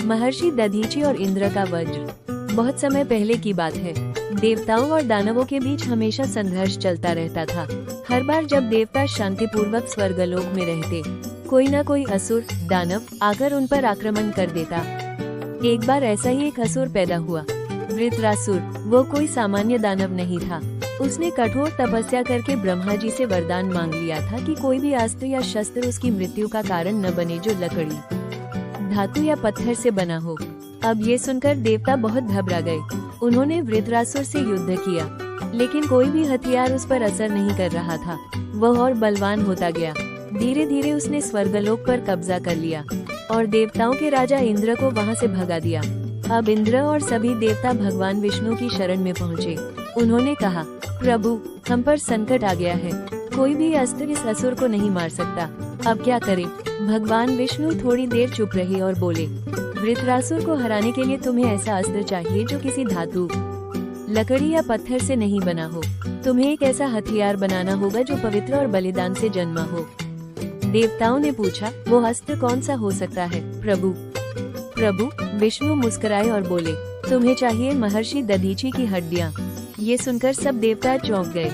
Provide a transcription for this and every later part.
महर्षि दधीचि और इंद्र का वज्र। बहुत समय पहले की बात है। देवताओं और दानवों के बीच हमेशा संघर्ष चलता रहता था। हर बार जब देवता शांतिपूर्वक स्वर्गलोक में रहते, कोई न कोई असुर दानव आकर उन पर आक्रमण कर देता। एक बार ऐसा ही एक असुर पैदा हुआ, वृत्रासुर। वो कोई सामान्य दानव नहीं था। उसने कठोर तपस्या करके ब्रह्मा जी से वरदान मांग लिया था कि कोई भी अस्त्र या शस्त्र उसकी मृत्यु का कारण न बने जो लकड़ी, धातु या पत्थर से बना हो। अब ये सुनकर देवता बहुत घबरा गए। उन्होंने वृत्रासुर से युद्ध किया, लेकिन कोई भी हथियार उस पर असर नहीं कर रहा था। वह और बलवान होता गया। धीरे धीरे उसने स्वर्गलोक पर कब्जा कर लिया और देवताओं के राजा इंद्र को वहां से भगा दिया। अब इंद्र और सभी देवता भगवान विष्णु की शरण में पहुँचे। उन्होंने कहा, प्रभु, हम पर संकट आ गया है। कोई भी अस्त्र इस असुर को नहीं मार सकता। अब क्या करें? भगवान विष्णु थोड़ी देर चुप रहे और बोले, वृत्रासुर को हराने के लिए तुम्हें ऐसा अस्त्र चाहिए जो किसी धातु, लकड़ी या पत्थर से नहीं बना हो। तुम्हें एक ऐसा हथियार बनाना होगा जो पवित्र और बलिदान से जन्मा हो। देवताओं ने पूछा, वो अस्त्र कौन सा हो सकता है प्रभु? प्रभु, विष्णु मुस्कुराए और बोले, तुम्हें चाहिए महर्षि दधीचि की हड्डियाँ। ये सुनकर सब देवता चौंक गए।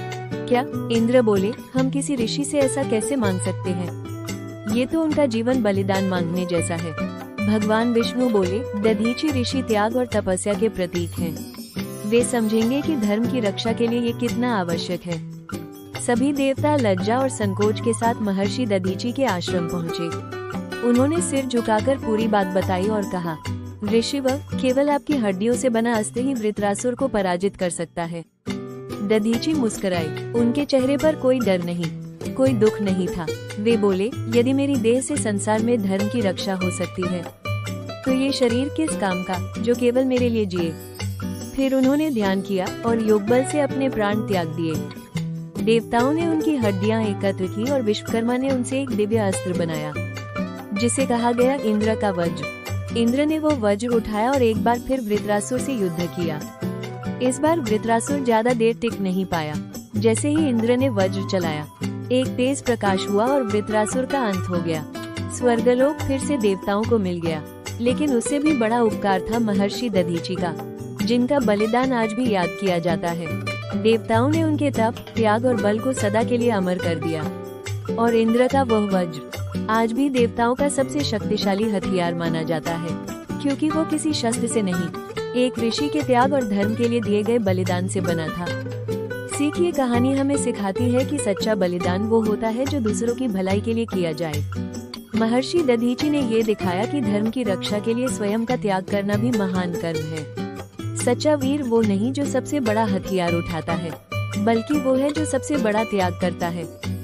क्या? इंद्र बोले, हम किसी ऋषि से ऐसा कैसे मांग सकते हैं? ये तो उनका जीवन बलिदान मांगने जैसा है। भगवान विष्णु बोले, दधीचि ऋषि त्याग और तपस्या के प्रतीक हैं। वे समझेंगे कि धर्म की रक्षा के लिए ये कितना आवश्यक है। सभी देवता लज्जा और संकोच के साथ महर्षि दधीचि के आश्रम पहुँचे। उन्होंने सिर झुकाकर पूरी बात बताई और कहा, ऋषिवर, केवल आपकी हड्डियों से बना अस्त्र ही वृत्रासुर को पराजित कर सकता है। दधीचि मुस्कुराए। उनके चेहरे पर कोई डर नहीं, कोई दुख नहीं था। वे बोले, यदि मेरी देह से संसार में धर्म की रक्षा हो सकती है, तो ये शरीर किस काम का जो केवल मेरे लिए जिए। फिर उन्होंने ध्यान किया और योगबल से अपने प्राण त्याग दिए। देवताओं ने उनकी हड्डियां एकत्र की और विश्वकर्मा ने उनसे एक दिव्य अस्त्र बनाया, जिसे कहा गया इंद्र का वज्र। इंद्र ने वो वज्र उठाया और एक बार फिर वृत्रासुर से युद्ध किया। इस बार वृत्रासुर ज्यादा देर टिक नहीं पाया। जैसे ही इंद्र ने वज्र चलाया, एक तेज प्रकाश हुआ और वृत्रासुर का अंत हो गया। स्वर्गलोक फिर से देवताओं को मिल गया। लेकिन उससे भी बड़ा उपकार था महर्षि दधीचि का, जिनका बलिदान आज भी याद किया जाता है। देवताओं ने उनके तप, त्याग और बल को सदा के लिए अमर कर दिया। और इंद्र का वह वज्र आज भी देवताओं का सबसे शक्तिशाली हथियार माना जाता है, क्योंकि वो किसी शस्त्र से नहीं, एक ऋषि के त्याग और धर्म के लिए दिए गए बलिदान से बना था। सीख, ये कहानी हमें सिखाती है कि सच्चा बलिदान वो होता है जो दूसरों की भलाई के लिए किया जाए। महर्षि दधीचि ने ये दिखाया कि धर्म की रक्षा के लिए स्वयं का त्याग करना भी महान कर्म है। सच्चा वीर वो नहीं जो सबसे बड़ा हथियार उठाता है, बल्कि वो है जो सबसे बड़ा त्याग करता है।